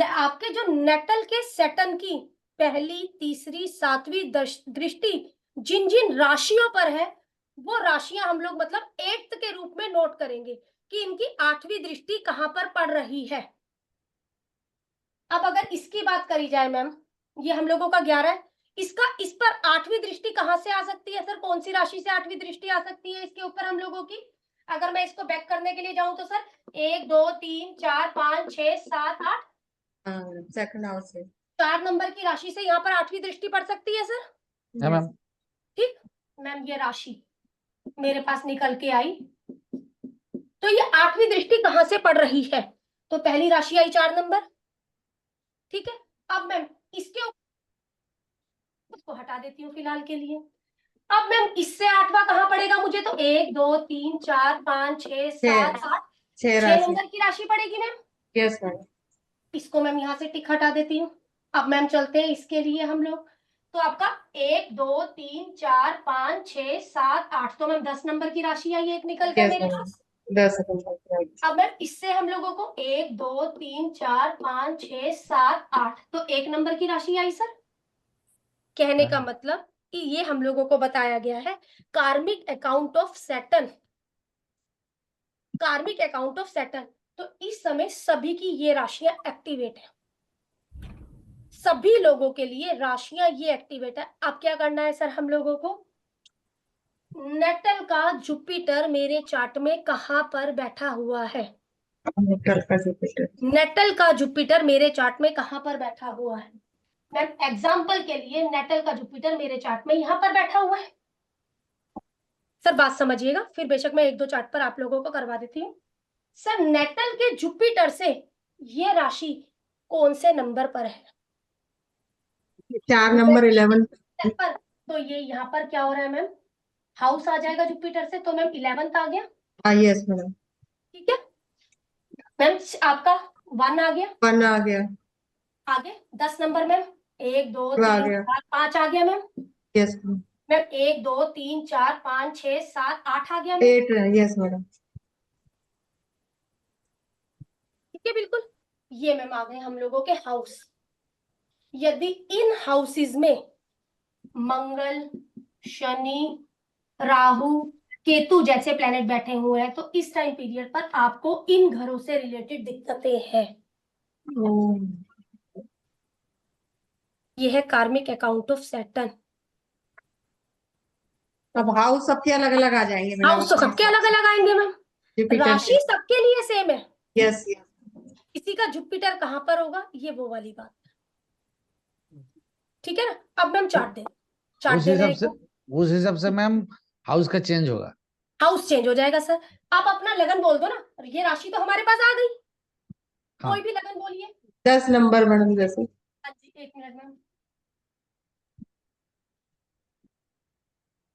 आपके जो नेटल के सेटन की पहली, तीसरी, सातवीं दृष्टि जिन जिन राशियों पर है, वो राशियां हम लोग मतलब 8th के रूप में नोट करेंगे कि इनकी 8वीं दृष्टि कहां पर पड़ रही है। अब अगर इसकी बात करी जाए मैम, ये हम लोगों का 11 है, इसका इस पर 8वीं दृष्टि कहां से आ सकती है सर? कौन सी राशि से 8वीं दृष्टि आ सकती है इसके ऊपर हम लोगों की? अगर मैं इसको बैक करने के लिए जाऊं तो सर 1 2 3 4 5 6 7 8 सेकंड हाउस से 4 नंबर की राशि से यहाँ पर 8वीं दृष्टि पड़ सकती है सर। है मैम। ठीक मैम, ये राशि मेरे पास निकल के आई, तो ये 8वीं दृष्टि कहां से पड़ रही है? तो पहली राशि आई 4 नंबर। ठीक है, अब मैम इसके उसको हटा देती हूँ फिलहाल के लिए। अब मैम इससे 8वां कहां पड़ेगा मुझे? तो 1 2 3 4 5 6 7 8 6 6 राशि। नंबर की राशि पड़ेगी मैम। Yes ma'am. इसको मैम यहाँ से टिक हटा देती हूँ। अब मैम चलते हैं इसके लिए हम लोग, तो आपका 1 2 3 4 5 6 7 8, तो मैम 10 नंबर की राशि आई एक निकल के यस मेरे मैम। पास। 10 सेकंड। अब मैम इससे हम लोगों को 1 2 3 4 5 6 7 8, तो 1 नंबर की राशि आई सर। कहने का मतलब कि ये हम लोगों को बताया गया है कार्मिक account of Saturn, karmic account of Saturn. तो इस समय सभी की ये राशियां एक्टिवेट है, सभी लोगों के लिए राशियां ये एक्टिवेट है। अब क्या करना है सर हम लोगों को? नेटल का जुपिटर मेरे चार्ट में कहां पर बैठा हुआ है? नेटल का जुपिटर। नेटल का जुपिटर मेरे चार्ट में कहां पर बैठा हुआ है? मैम एग्जाम्पल के लिए नेटल का जुपिटर मेरे चार्ट में यहां पर बैठा हुआ है। सर बात समझिएगा, फिर बेशक मैं 1 2 चार्ट पर आप लोगों को करवा देती हूँ। सर नेटल के जुपिटर से ये राशि कौन से नंबर पर है? 4 नंबर 11 पर, तो ये यहाँ पर क्या हो रहा है मैम? हाउस आ जाएगा जुपिटर से, तो मैम 11th आ गया। Yes madam. ठीक है मैम, आपका 1 आ गया। 1 आ गया। आगे 10 नंबर मैम 1 2 आ 3 गया। 4 5 आ गया मैम। Yes ma'am. मैम 1 2 3 4 5 6 7 8 आ गया मैम। 8 yes madam. ठीक है बिल्कुल, ये मैम आ गए हम लोगों के हाउस। यदि इन हाउसेस में मंगल, शनि, राहु, केतु जैसे प्लेनेट बैठे हुए हैं, तो इस टाइम पीरियड पर आपको इन घरों से रिलेटेड दिक्कतें हैं। ये है कार्मिक अकाउंट ऑफ सैटर्न। अब हाउस सबके अलग अलग आ जाएंगे मैडम। हाउस तो सबके अलग अलग आएंगे मैम, राशि सबके लिए सेम है। यस। किसी का जुपिटर कहां पर होगा, ये वो वाली बात। ठीक है ना। अब मैम चार्ट दे, चार्ट देना है। उस हिसाब से मैम हाउस का चेंज होगा, हाउस चेंज हो जाएगा सर। आप अपना लगन बोल दो ना, ये राशि तो हमारे पास आ गई। हाँ। कोई भी लगन बोलिए। 10 नंबर मैडम जैसे। हाँ जी, 1 मिनट मैम।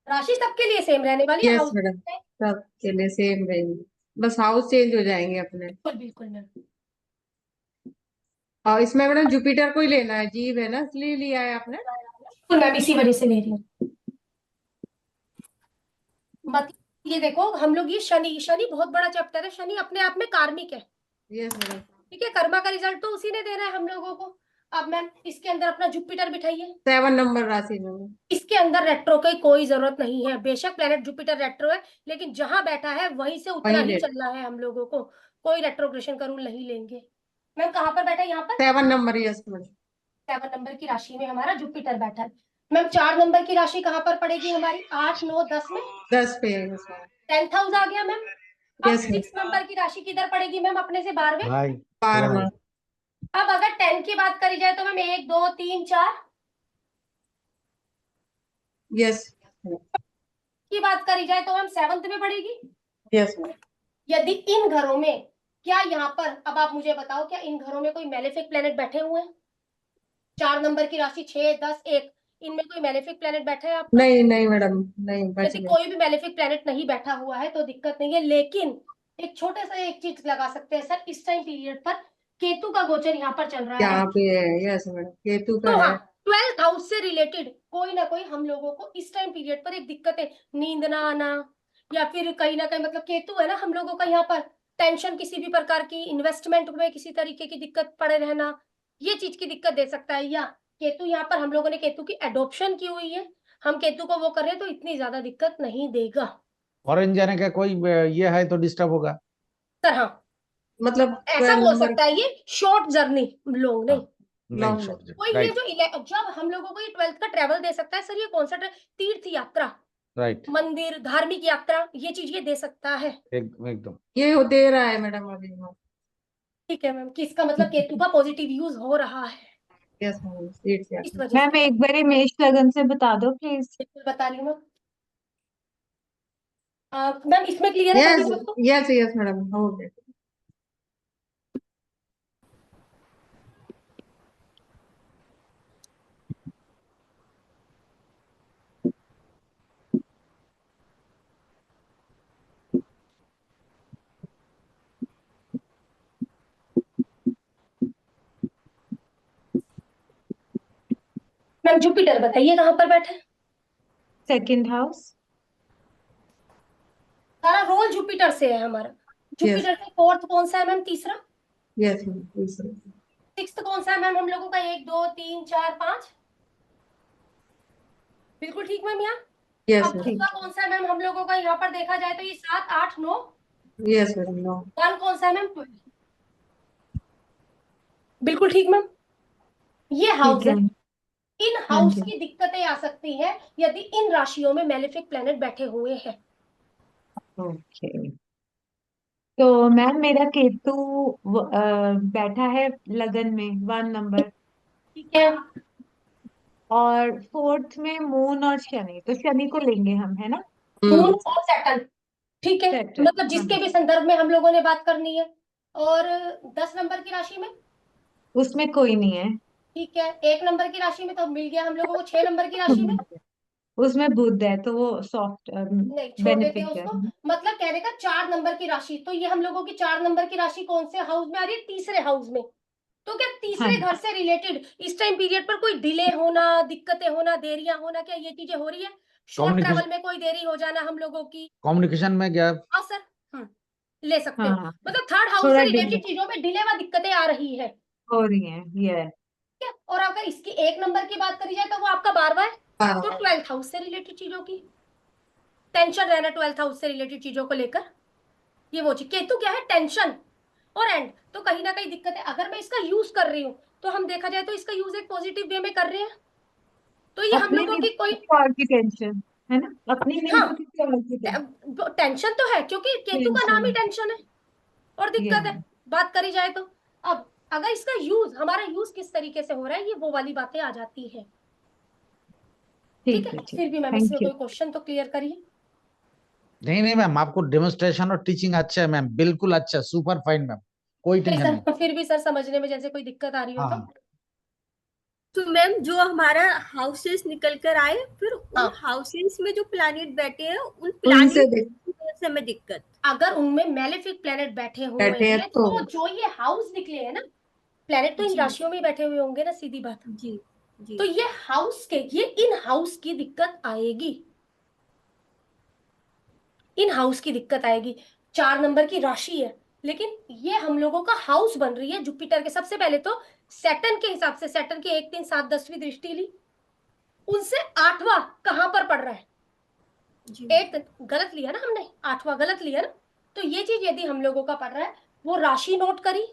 राशि सबके लिए सेम रहने वाली है। यस हाउस मैडम, सबके लिए सेम रहेंगे, बस हाउस चेंज हो जाएंगे अपने। बिल्कुल बिल्कुल मैम। और इसमें मैडम जुपिटर को ही लेना है, जीव है ना, इसलिए लिया है आपने। बिल्कुल मैम, इसी वजह से ले रही हूँ। मतलब ये देखो हम लोग, ये शनि, शनि बहुत बड़ा चैप्टर है। शनि अपने आप में कार्मिक है। Yes madam. ठीक है, कर्मा का रिजल्ट तो उसी ने देना है हम लोगों को। अब मैम इसके अंदर अपना जुपिटर बिठाइए। 7 नंबर राशि में। इसके अंदर रेट्रो की कोई जरूरत नहीं है। बेशक प्लेनेट जुपिटर रेट्रो है, लेकिन जहां बैठा है वहीं से उतना ही चलना है हम लोगों को। कोई रेट्रोग्रेशन का रूल नहीं लेंगे। मैम कहाँ पर बैठा है? यहाँ पर 7 नंबर। Yes madam. 7 नंबर की राशि में हमारा जुपिटर बैठा है। मैम 4 नंबर की राशि कहाँ पर पड़ेगी हमारी? 8 9 10 में। 10 पे है। 10th हाउस आ गया मैम। अब यस मैम। 6 नंबर की राशि किधर पड़ेगी मैम? अपने से 12वें। भाई 12वां। अब अगर 10 की बात करी जाए तो मैम 1 2 3 4 यस की बात करी जाए तो मैम 7th में पड़ेगी। Yes ma'am. यदि इन घरों में, क्या यहाँ पर, अब आप मुझे बताओ, क्या इन घरों में कोई मेलेफिक प्लेनेट बैठे हुए हैं? 4 नंबर की राशि 6 10 1, इनमें कोई मेलेफिक प्लेनेट बैठा है आपका? नहीं नहीं मैडम, नहीं बच यदि गए। कोई भी मेलेफिक प्लेनेट नहीं बैठा हुआ है तो दिक्कत नहीं है, लेकिन एक छोटे सा एक चीज लगा सकते हैं सर, इस टाइम पीरियड पर केतु का गोचर यहाँ पर चल रहा है। यहाँ पे है। यस मैडम, केतु का तो हाँ, है। 12th हाउस से रिलेटेड कोई ना कोई हम लोगों को इस टाइम पीरियड पर एक दिक्कत है। नींद ना आना, या फिर कहीं ना कहीं मतलब केतु है ना हम लोगों का यहाँ पर, टेंशन किसी भी प्रकार की, इन्वेस्टमेंट में किसी तरीके की दिक्कत पड़े रहना, ये चीज की दिक्कत दे सकता है। या केतु यहाँ पर हम लोगों ने केतु की एडॉप्शन की हुई है, हम केतु को वो कर रहे हैं तो इतनी ज्यादा दिक्कत नहीं देगा। फॉरेन जाने का कोई ये है तो डिस्टर्ब होगा। सर हाँ, मतलब ऐसा हो नंबर सकता है, ये शॉर्ट जर्नी, लॉन्ग नहीं। नहीं लॉन्ग समझे, कोई ये राइट जो जब हम लोगों को ये 12th का ट्रेवल दे सकता है सर, ये कौन सा तीर्थ यात्रा, राइट, मंदिर, धार्मिक यात्रा, ये चीज ये दे सकता है। एकदम ये हो दे रहा है मैडम अभी। ठीक है मैम, कि इसका मतलब केतु का पॉजिटिव यूज हो रहा है यस मैम, सीट से इस वजह मैम से। एक बार मेष लगन से बता दो प्लीज। बिल्कुल बता रही हूँ मैम, इसमें क्लियर है यस सभी सबको? यस यस मैडम, हो गया। मैम जुपिटर बताइए कहाँ पर बैठे? Second house. सारा रोल जुपिटर से है हमारा। जुपिटर से फोर्थ कौन सा है मैम? तीसरा। यस मैम, दूसरा। सिक्स्थ कौन सा है मैम हम लोगों का? 1 2 3 4 5। बिल्कुल ठीक मैम। यहाँ यस अब मैम, दूसरा कौन सा है मैम हम लोगों का? यहाँ पर देखा जाए तो ये 7 8 9। Yes madam, no. 1 कौन सा है मैम? 12। बिल्कुल ठीक मैम। ये हाउस ठीक है। है। इन हाँ हाउस जी। की दिक्कतें आ सकती है यदि इन राशियों में मैलेफिक प्लैनेट बैठे हुए हैं। ओके, तो मैम मेरा केतु बैठा है लगन में 1 नंबर, ठीक है। और फोर्थ में मून और शनि, तो शनि को लेंगे हम, है ना? मून और सैटर्न। ठीक है, सेट। मतलब जिसके भी संदर्भ में हम लोगों ने बात करनी है। और 10 नंबर की राशि में? उसमें कोई नहीं है। ठीक है। 1 नंबर की राशि में तो मिल गया हम लोगों को। 6 नंबर की राशि में? उसमें बुध है तो वो सॉफ्ट नहीं, छोड़ देते हैं बेनिफिट है। उसको। मतलब कहने का 4 नंबर की राशि, तो ये हम लोगों की 4 नंबर की राशि कौन से हाउस में आ रही है? तीसरे हाउस में। तो क्या हाँ तीसरे घर से रिलेटेड इस टाइम पीरियड पर कोई डिले होना, दिक्कतें होना, देरियां होना, क्या ये चीजें हो रही है? शॉर्ट कम्युनिकेशन, ट्रैवल में कोई देरी हो जाना हम लोगों की? कम्युनिकेशन में गैप, हाँ सर। ले सकते हाँ हो। हाँ, मतलब थर्ड हाउस थोड़ा से डिले रिलेटेड चीजों में डिले व दिक्कतें आ रही है। हो रही है ये। ठीक है। और अगर इसकी 1 नंबर की बात करी जाए तो वो आपका 12वां है। हाँ, तो 12th हाउस से रिलेटेड चीजों की टेंशन रहना, 12th हाउस से रिलेटेड चीजों को लेकर, ये वो चीज। केतु क्या है? टेंशन और एंड। तो कहीं ना कहीं दिक्कत है। अगर मैं इसका यूज कर रही हूँ तो हम देखा जाए तो इसका यूज एक पॉजिटिव वे में कर रहे हैं, तो ये हम अपनी लोगों नहीं की तो कोई, किसी और की टेंशन, है ना? अपनी नहीं हाँ, तो किसी और की टेंशन। टेंशन तो है क्योंकि केतु का नाम ही टेंशन है और ये दिक्कत है, बात करी जाए तो। अब अगर इसका यूज, हमारा यूज किस तरीके से हो रहा है, ये वो वाली बातें आ जाती है। ठीक ठीक है। है, ठीक फिर भी मैम थैंक इसमें यू। कोई क्वेश्चन तो क्लियर करिए। नहीं नहीं मैम, आपको डेमोन्स्ट्रेशन और टीचिंग अच्छा है मैम, बिल्कुल अच्छा, सुपर फाइन मैम, कोई नहीं टेंशन नहीं। सर, फिर भी सर समझने में जैसे कोई दिक्कत आ रही हो हाँ तो। हाँ, तो मैम जो हमारा हाउसेस निकल कर आए, फिर उन हाँ, हाउसेस में जो प्लैनेट बैठे हैं, उन उनसे प्लैनेट देख की वजह से हमें दिक्कत। अगर उनमें मैलेफिक प्लैनेट बैठे हुए बैठे हैं हैं तो तो जो ये हाउस निकले हैं ना, प्लैनेट तो इन जी राशियों में ही बैठे हुए होंगे ना, सीधी बात। जी जी तो ये हाउस के, ये इन हाउस की दिक्कत आएगी, इन हाउस की दिक्कत आएगी। 4 नंबर की राशि है, लेकिन ये हम लोगों का हाउस बन रही है जुपिटर के। सबसे पहले तो सैटर्न के हिसाब से, सैटर्न की 1 3 7 10वीं दृष्टि ली, उनसे 8वां कहां पर पड़ रहा है? जी 8 गलत लिया ना हमने, 8वां गलत लिया ना। तो ये चीज यदि हम लोगों का पड़ रहा है, वो राशि नोट करी।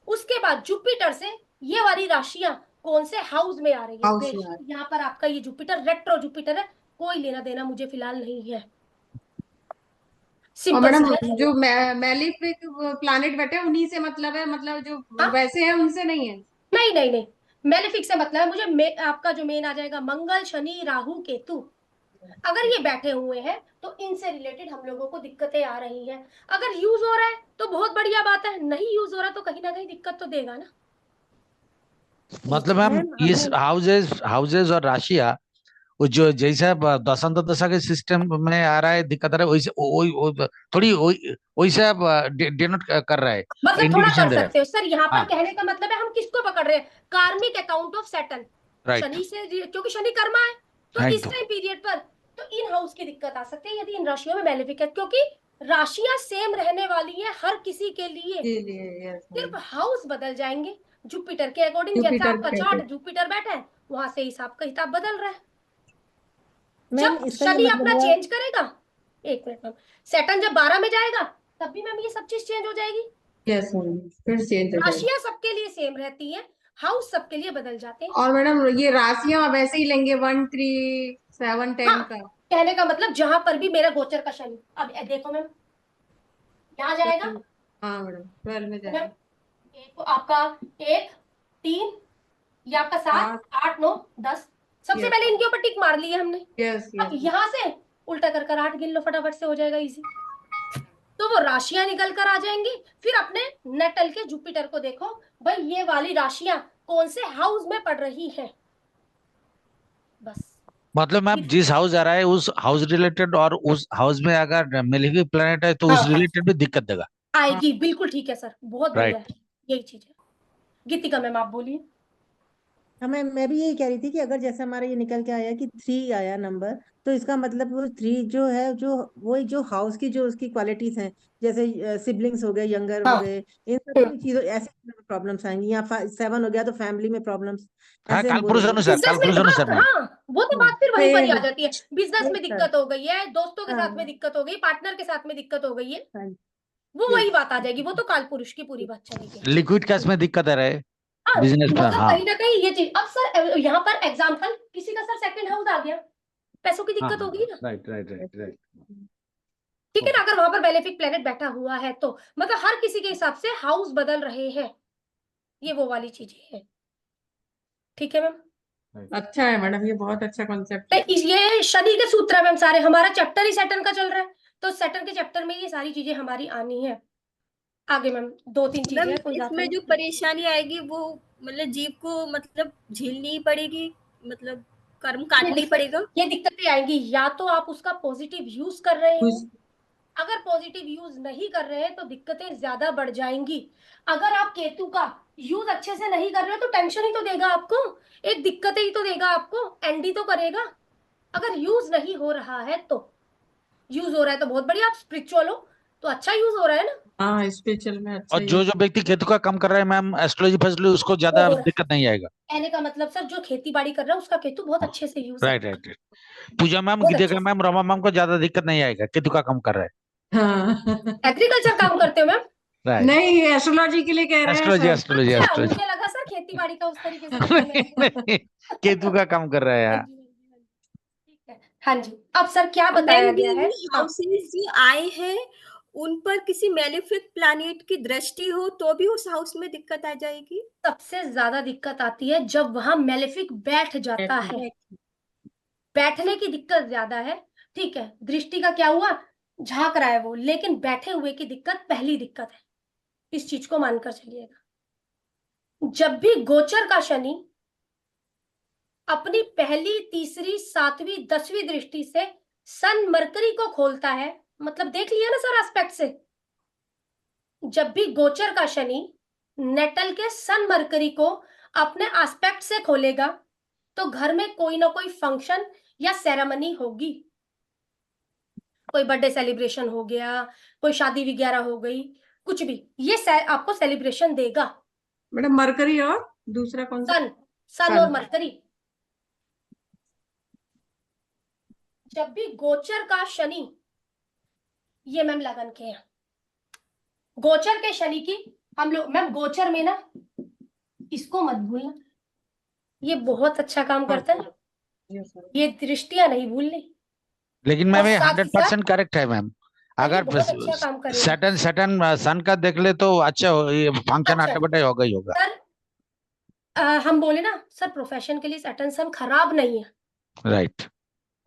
उसके बाद जुपिटर से ये वाली राशियां कौन से हाउस में आ रही है? हाउस में आ बेशक यहाँ पर आपका ये जुपिटर रेट्रो जुपिटर है, कोई लेना देना मुझे फिलहाल नहीं है। और सिंपल मैडम सा है। जो मैलिफिक प्लैनेट बैठे हैं उन्हीं से मतलब है, मतलब जो हाँ? वैसे है उनसे नहीं है। नहीं नहीं नहीं, मैलेफिक से मतलब है मुझे आपका जो मेन आ जाएगा मंगल शनि राहु केतु। अगर ये बैठे हुए हैं तो इनसे रिलेटेड हम लोगों को दिक्कतें आ रही हैं। अगर यूज हो रहा है तो बहुत बढ़िया बात है, नहीं यूज हो रहा तो कहीं ना कहीं दिक्कत तो देगा ना। मतलब मैम मैम ये अगर हाउसेज हाउसेज और राशियां, वो जो जैसा दशांत दशा के सिस्टम में आ रहा है, दिक्कत आ रहा है, वैसे थोड़ी वैसे आप डिनोट कर रहा है, मतलब थोड़ा इंडिकेशन कर दे रहा है। सकते हो सर, यहाँ पर हाँ, कहने का मतलब है हम किसको पकड़ रहे हैं? कार्मिक account of Saturn, right, Shani से, क्योंकि शनि कर्मा है। तो हाँ इस एकदम, टाइम पीरियड पर तो इन हाउस की दिक्कत आ सकती है यदि इन राशियों में मेलेफिक है, क्योंकि राशियां सेम रहने वाली है हर किसी के लिए, जी जी यस सिर्फ मैम। हाउस बदल जाएंगे जुपिटर के अकॉर्डिंग। जैसा जुपिटर आपका के चार्ट जुपिटर बैठा है वहां से हिसाब का किताब बदल रहा है। मैम जब इसका ये शनि मतलब अपना हुआ, चेंज करेगा, एक मिनट मैम, सैटर्न जब 12 में जाएगा तब भी मैम ये सब चीज चेंज हो जाएगी। यस मैम, फिर चेंज हो जाएगी। राशियां सबके लिए सेम रहती है, हाउस सबके लिए बदल जाते हैं। और मैडम ये राशियां वैसे ही लेंगे 1 3 7 10 हाँ, का। कहने का मतलब जहां पर भी मेरा गोचर का शनि, अब देखो मैम यहाँ जाएगा, हाँ मैडम 12 में मैम जाएगा। एक तो आपका 1 3, ये आपका 7 8 8 9 10, सबसे यस पहले इनके ऊपर टिक मार लिया हमने। यस अब यस यहाँ से उल्टा कर 8 गिन लो, फटाफट से हो जाएगा इजी। तो वो राशियां निकल कर आ जाएंगी। फिर अपने नेटल के जुपिटर को देखो, भाई ये वाली राशियां कौन से हाउस में पड़ रही है, बस। मतलब मैम जिस हाउस आ रहा है उस हाउस रिलेटेड, और उस हाउस में अगर मेलेफिक प्लेनेट है तो हाँ उस हाँ, रिलेटेड भी दिक्कत देगा। आएगी, बिल्कुल ठीक है सर, बहुत बढ़िया राइट। है, यही चीज है। गीतिका मैम आप बोलिए। हाँ मैं भी यही कह रही थी कि अगर जैसे हमारा ये निकल के आया कि 3 आया नंबर, तो इसका मतलब वो 3 जो है, जो वही जो हाउस की जो उसकी क्वालिटीज हैं, जैसे सिबलिंग्स हो गए, यंगर हो हाँ गए, इन सब चीजों ऐसे प्रॉब्लम्स आएंगी। यहाँ 7 हो गया तो फैमिली में प्रॉब्लम्स, हाँ, ऐसे हम कालपुरुष बोलेंगे। अनुसार, बिजनेस में, कालपुरुष अनुसार हाँ मैम। हाँ, वो तो बात फिर वहीं पर ही आ फिर जाती है। बिजनेस में ठीक सर। दिक्कत हो गई है, दोस्तों के साथ में हाँ दिक्कत हो गई, पार्टनर के साथ में दिक्कत हो गई है, हाँ वो वही यस। बात आ जाएगी, वो तो काल पुरुष की पूरी बात चलेगी। लिक्विड कैश में दिक्कत आ रहा है, हाँ, बिजनेस में। मतलब हाँ कहीं ना कहीं ये चीज। अब सर यहाँ पर एग्जाम्पल, किसी का सर सेकंड हाउस आ गया, पैसों की हाँ दिक्कत होगी ना, राइट राइट राइट राइट। ठीक है ना। अगर वहां पर बेनिफिक प्लेनेट बैठा हुआ है तो मतलब हर किसी के हिसाब से हाउस बदल रहे हैं, ये वो वाली चीजें हैं, ठीक है मैम। अच्छा है मैडम, ये बहुत अच्छा कॉन्सेप्ट तो है। ये शनि के सूत्र है मैम सारे, हमारा चैप्टर ही सैटर्न का चल रहा है, तो सैटर्न के चैप्टर में ये सारी चीजें हमारी आनी है। आगे मैम 2-3 चीजें मैम हैं, कोई ज्यादा इसमें जो नहीं। परेशानी आएगी वो मतलब जीव को मतलब झेलनी ही पड़ेगी, मतलब कर्म काटना ही पड़ेगा। ये दिक्कतें आएंगी, या तो आप उसका पॉजिटिव यूज कर रहे हैं, कुछ अगर पॉजिटिव यूज नहीं कर रहे हैं तो दिक्कतें ज्यादा बढ़ जाएंगी। अगर आप केतु का यूज अच्छे से नहीं कर रहे हो तो टेंशन ही तो देगा आपको, एक दिक्कतें ही तो देगा आपको, एंडी तो करेगा। अगर यूज नहीं हो रहा है तो, यूज हो रहा है तो बहुत बढ़िया, आप स्पिरिचुअल हो तो अच्छा यूज हो रहा है ना। हाँ स्पिरिचुअल में अच्छा और ही जो जो व्यक्ति केतु का काम कर रहा है मैम, एस्ट्रोलॉजी फैसले, उसको ज्यादा वो दिक्कत नहीं आएगा। कहने का मतलब सर जो खेती बाड़ी कर रहा है उसका केतु बहुत अच्छे से यूज है, राइट राइट राइट। पूजा मैम, बहुत अच्छे देखा से। मैम, रमा मैम को ज्यादा दिक्कत नहीं आएगा, केतु का काम कर रहा है। हाँ एग्रीकल्चर काम करते हो मैम? राइट। नहीं एस्ट्रोलॉजी के लिए कह रहे हैं एस्ट्रोलॉजी सर। एस्ट्रोलॉजी अच्छा, एस्ट्रोलॉजी। मुझे लगा सर खेती बाड़ी का उस तरीके से बताने नहीं लगे। नहीं, केतु का काम कर रहा है हाँ यहाँ। जी, हाँ जी, हाँ जी, ठीक है। हाँ जी, अब सर क्या और बताया मैम गया है। ये हाउसेस जो आए हैं उन पर किसी मेलेफिक प्लैनेट की दृष्टि हो तो भी उस हाउस में दिक्कत आ जाएगी। सबसे ज्यादा दिक्कत आती है जब वहां मेलेफिक बैठ जाता है, बैठने की दिक्कत ज्यादा है, ठीक है। दृष्टि का क्या हुआ, झांक रहा है वो, लेकिन बैठे हुए की दिक्कत पहली दिक्कत है, इस चीज को मानकर चलिएगा। जब भी गोचर का शनि अपनी पहली, तीसरी, 7वीं, 10वीं दृष्टि से सन मरकरी को खोलता है, मतलब देख लिया ना सर एस्पेक्ट से, जब भी गोचर का शनि नेटल के सन मरकरी को अपने एस्पेक्ट से खोलेगा तो घर में कोई ना कोई फंक्शन या सेरेमनी होगी, कोई बर्थडे सेलिब्रेशन हो गया, कोई शादी वगैरह हो गई, कुछ भी, ये आपको सेलिब्रेशन देगा। मैडम मरकरी और दूसरा कौन सा? सन, सन सन। और मरकरी। जब भी गोचर का शनि, ये मैम लगन के हैं, गोचर के शनि की हम लोग मैम गोचर में ना, इसको मत भूलना, ये बहुत अच्छा काम करता है, यस सर। ये दृष्टियां नहीं भूलनी। लेकिन और मैम ये साथ ही साथ 100% करेक्ट है मैम। ये अगर बहुत अच्छा काम करेगा। सैटर्न सैटर्न सन का देख ले तो अच्छा ये फंक्शन अच्छा ऑटोमेटिक होगा ही होगा। सर, हम बोले ना सर, प्रोफेशन के लिए सैटर्न सन खराब नहीं है, राइट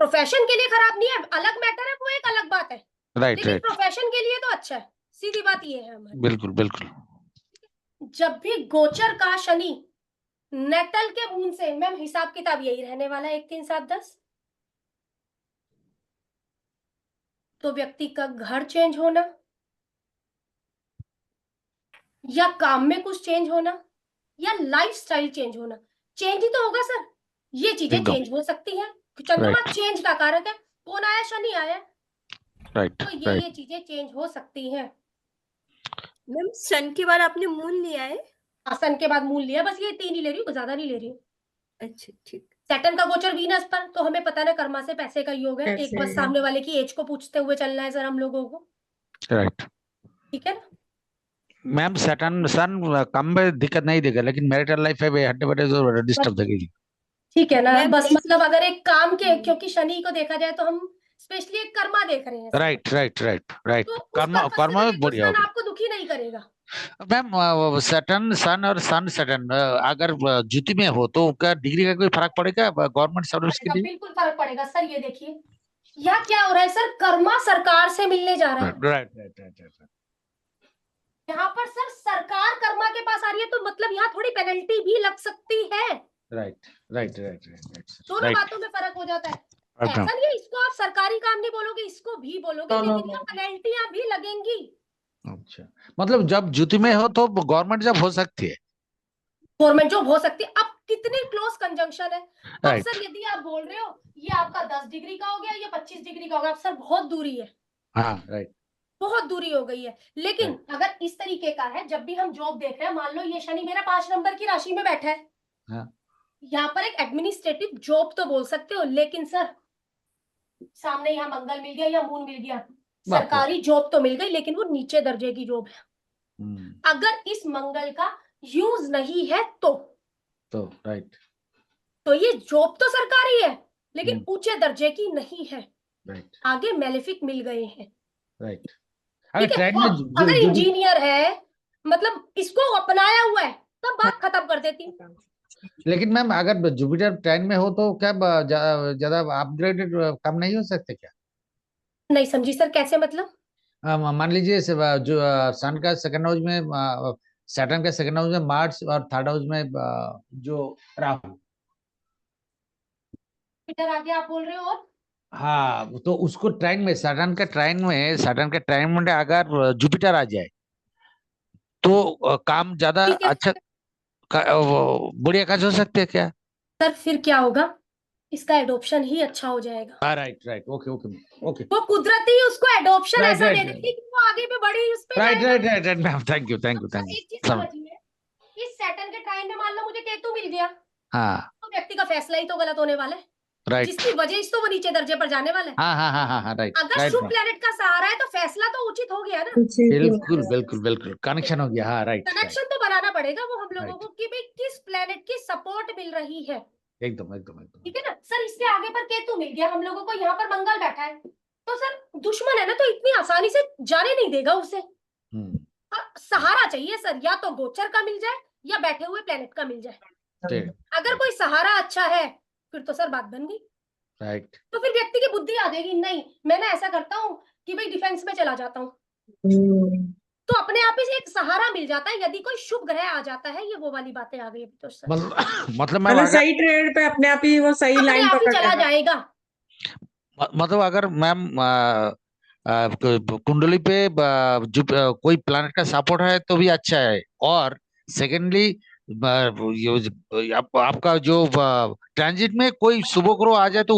प्रोफेशन के लिए खराब नहीं है, अलग मैटर है, वो एक अलग बात है, राइट लेकिन राइट। प्रोफेशन के लिए तो अच्छा है, सीधी बात ये है हमारी। बिल्कुल बिल्कुल। जब भी गोचर का शनि नेटल के मून से, मैम हिसाब किताब यही रहने वाला है 1 3 7 10, तो व्यक्ति का घर चेंज होना या काम में कुछ चेंज होना या लाइफस्टाइल चेंज होना, चेंज ही तो होगा सर, ये चीजें एकदम चेंज हो सकती हैं। चंद्रमा राइट। चेंज का कारक है, कौन आया? शनि आया। राइट तो राइट। ये चीजें चेंज हो सकती हैं। मैम सन के बाद आपने मून लिया है? सन के बाद मून लिया, बस ये 3 ही ले रही हूँ, ज्यादा नहीं ले रही हूँ। अच्छा ठीक। सैटर्न का गोचर वीनस पर, तो हमें पता है ना कर्मा से पैसे का योग है। एक पैसे बस का। सामने वाले की एज को पूछते हुए चलना है सर हम लोगों को, राइट ठीक है ना? मैम, सैटर्न सन कम में दिक्कत नहीं देगा, लेकिन मैरिटल लाइफ है हड्डे डिस्टर्ब देगी। ठीक है ना? मैम बस इस- मतलब अगर एक काम के, क्योंकि शनि को देखा जाए तो हम स्पेशली एक कर्मा देख रहे हैं sir. Right right right right. तो उस कर्म पर्पस से कर्म में देखिए, बढ़िया सन होगी आपको दुखी नहीं करेगा। मैम। सैटर्न सन और सन सैटर्न अगर ज्योति में हो तो क्या डिग्री का कोई फर्क पड़ेगा गवर्नमेंट सर्विस के पड़ेगा, लिए? बिल्कुल फर्क पड़ेगा सर। ये देखिए यहाँ क्या हो रहा है सर, कर्मा सरकार से मिलने जा रहा है। Right right right. यहाँ पर सर सरकार कर्मा के पास आ रही है, तो मतलब यहाँ थोड़ी पेनल्टी भी लग सकती है। राइट राइट राइट राइट दोनों बातों में फर्क हो जाता है। ऐसा नहीं है इसको आप सरकारी काम नहीं बोलोगे, इसको भी बोलोगे, दोनों लेकिन यहाँ पेनल्टियां भी लगेंगी। अच्छा, मतलब जब ज्योति में हो तो गवर्नमेंट जॉब हो सकती है। गवर्नमेंट जॉब हो सकती है। अब कितनी क्लोज कंजंक्शन है। अब राइट सर यदि आप बोल रहे हो ये आपका 10 डिग्री का हो गया, ये 25 डिग्री का होगा, अब सर बहुत दूरी है, हाँ राइट बहुत दूरी हो गई है। लेकिन अगर इस तरीके का है, जब भी हम जॉब देख रहे हैं, मान लो ये शनि मेरा 5 नंबर की राशि में बैठा है, हाँ यहाँ पर एक एडमिनिस्ट्रेटिव जॉब तो बोल सकते हो, लेकिन सर सामने यहाँ मंगल मिल गया या मून मिल गया, सरकारी जॉब तो मिल गई, लेकिन वो नीचे दर्जे की जॉब है। अगर इस मंगल का यूज नहीं है तो राइट तो ये जॉब तो सरकारी है, लेकिन ऊंचे दर्जे की नहीं है। राइट आगे मेलेफिक मिल गए हैं, राइट। ठीक है? ट्रेड हाँ, में अगर इंजीनियर है, मतलब इसको अपनाया हुआ है, तब बात खत्म कर देती हूँ। लेकिन मैम अगर जुपिटर ट्रेन में हो तो क्या ज्यादा अपग्रेडेड काम नहीं हो सकते क्या? नहीं समझी सर, कैसे मतलब? मान लीजिए जो सन का सेकंड हाउस में सैटर्न का सेकंड हाउस में मार्स और थर्ड हाउस में जो राहु। इधर आगे आप बोल रहे हो और हाँ, तो उसको ट्रेन में सैटर्न का ट्रेन में अगर जुपिटर आ जाए तो काम ज्यादा ठीक है अच्छा बढ़िया काज हो सकते हैं क्या? सर, फिर क्या होगा, इसका एडॉप्शन ही अच्छा हो जाएगा। Right right. Okay okay okay. वो कुदरती उसको एडॉप्शन Right, ऐसा right, दे देती है कि वो आगे पे बढ़ी उस पे राइट जाएगा। Right right ma'am, thank you thank you thank एक चीज यू। समझिए, इस सैटर्न के टाइम में मान लो मुझे केतु मिल गया, हाँ तो व्यक्ति का फैसला ही तो गलत होने वाला है, राइट। जिसकी वजह से तो वो नीचे दर्जे पर जाने वाला है। हाँ हाँ हाँ हाँ राइट अगर राइट शुभ प्लेनेट का सहारा है तो फैसला तो उचित हो गया ना। बिल्कुल बिल्कुल बिल्कुल कनेक्शन हो गया। हाँ राइट राइट कनेक्शन तो बनाना पड़ेगा वो हम लोगों Right. को कि भाई किस प्लेनेट की सपोर्ट मिल रही है, एकदम एकदम एकदम। ठीक है ना सर? इसके आगे पर केतु मिल गया हम लोगों को, यहाँ पर मंगल बैठा है, तो सर दुश्मन है ना, तो इतनी आसानी से जाने नहीं देगा उसे। सहारा चाहिए सर, या तो गोचर का मिल जाए या बैठे हुए प्लेनेट का मिल जाए। ठीक अगर कोई सहारा अच्छा है फिर तो सर बात बन गई। राइट। तो फिर व्यक्ति की बुद्धि आ जाएगी, नहीं मैं ना ऐसा करता हूँ कि भाई डिफेंस में चला जाता हूँ, तो अपने आप ही एक सहारा मिल जाता है। यदि कोई शुभ ग्रह आ जाता है, ये वो वाली बातें आ गई अभी तो सर, मतलब मैं अगर सही ट्रेड पे अपने आप ही वो सही अपने लाइन आप ही पकड़ चला लेगा। जाएगा। मतलब अगर मैम कुंडली पे कोई प्लैनेट का सपोर्ट है तो भी अच्छा है, और सेकेंडली आपका जो ट्रांजिट में कोई शुभ ग्रह आ जाए तो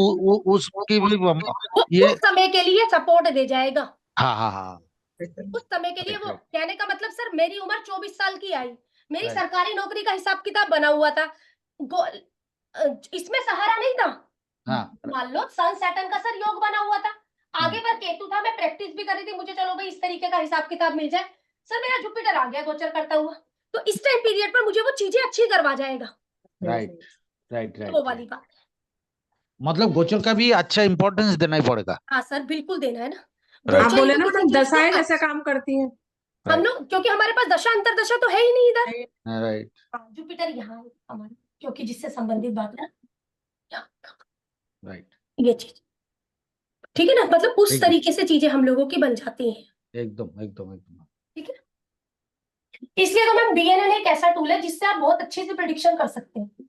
उसकी भी वो ये उस समय के लिए सपोर्ट दे जाएगा। हाँ हाँ हाँ उस समय के लिए वो Right. कहने का मतलब सर, मेरी उम्र 24 साल की आई, मेरी Right. सरकारी नौकरी का हिसाब किताब बना हुआ था, इसमें सहारा नहीं था। हाँ मान लो सन सैटर्न का सर योग बना हुआ था, आगे पर केतु था, मैं प्रैक्टिस भी कर रही थी, मुझे चलो भाई इस तरीके का हिसाब किताब मिल जाए, सर मेरा जुपिटर आ गया गोचर करता हुआ, तो इस टाइम पीरियड पर मुझे वो चीजें अच्छी करवा जाएगा। Right right right. वो वाली बात, मतलब गोचर का भी अच्छा इंपॉर्टेंस देना ही पड़ेगा। हाँ सर बिल्कुल देना है ना। Right. आप गोचर बोले ही ना तो मैम किसी चीज दशाएं को कैसे काम करती हैं। हम लोग, क्योंकि हमारे पास दशा अंतरदशा तो है ही नहीं इधर। राइट जुपिटर यहाँ है हमारे, क्योंकि जिससे संबंधित बात है राइट। ये चीज, ठीक है ना, मतलब उस एकदम। तरीके से चीजें हम लोगों की बन जाती हैं, एकदम एकदम एकदम। ठीक है ना? इसलिए तो मैम BNN एक ऐसा टूल है जिससे आप बहुत अच्छे से प्रेडिक्शन कर सकते हैं।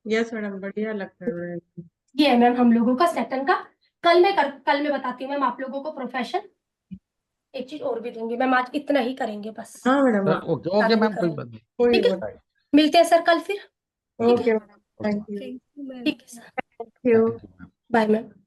यस मैडम, बढ़िया लगता है। ये है मैम हम लोगों का सैटर्न का। कल मैं बताती हूँ मैम आप लोगों को प्रोफेशन। एक चीज और भी दूंगी मैम, आज इतना ही करेंगे बस। हाँ मैडम, ओके ओके मैम, कोई बात नहीं। कोई ठीक है, बात मिलते हैं सर कल फिर। नहीं। Okay madam, thank you. ठीक है सर, थैंक यू मैम। ठीक है sir, thank you. Bye ma'am.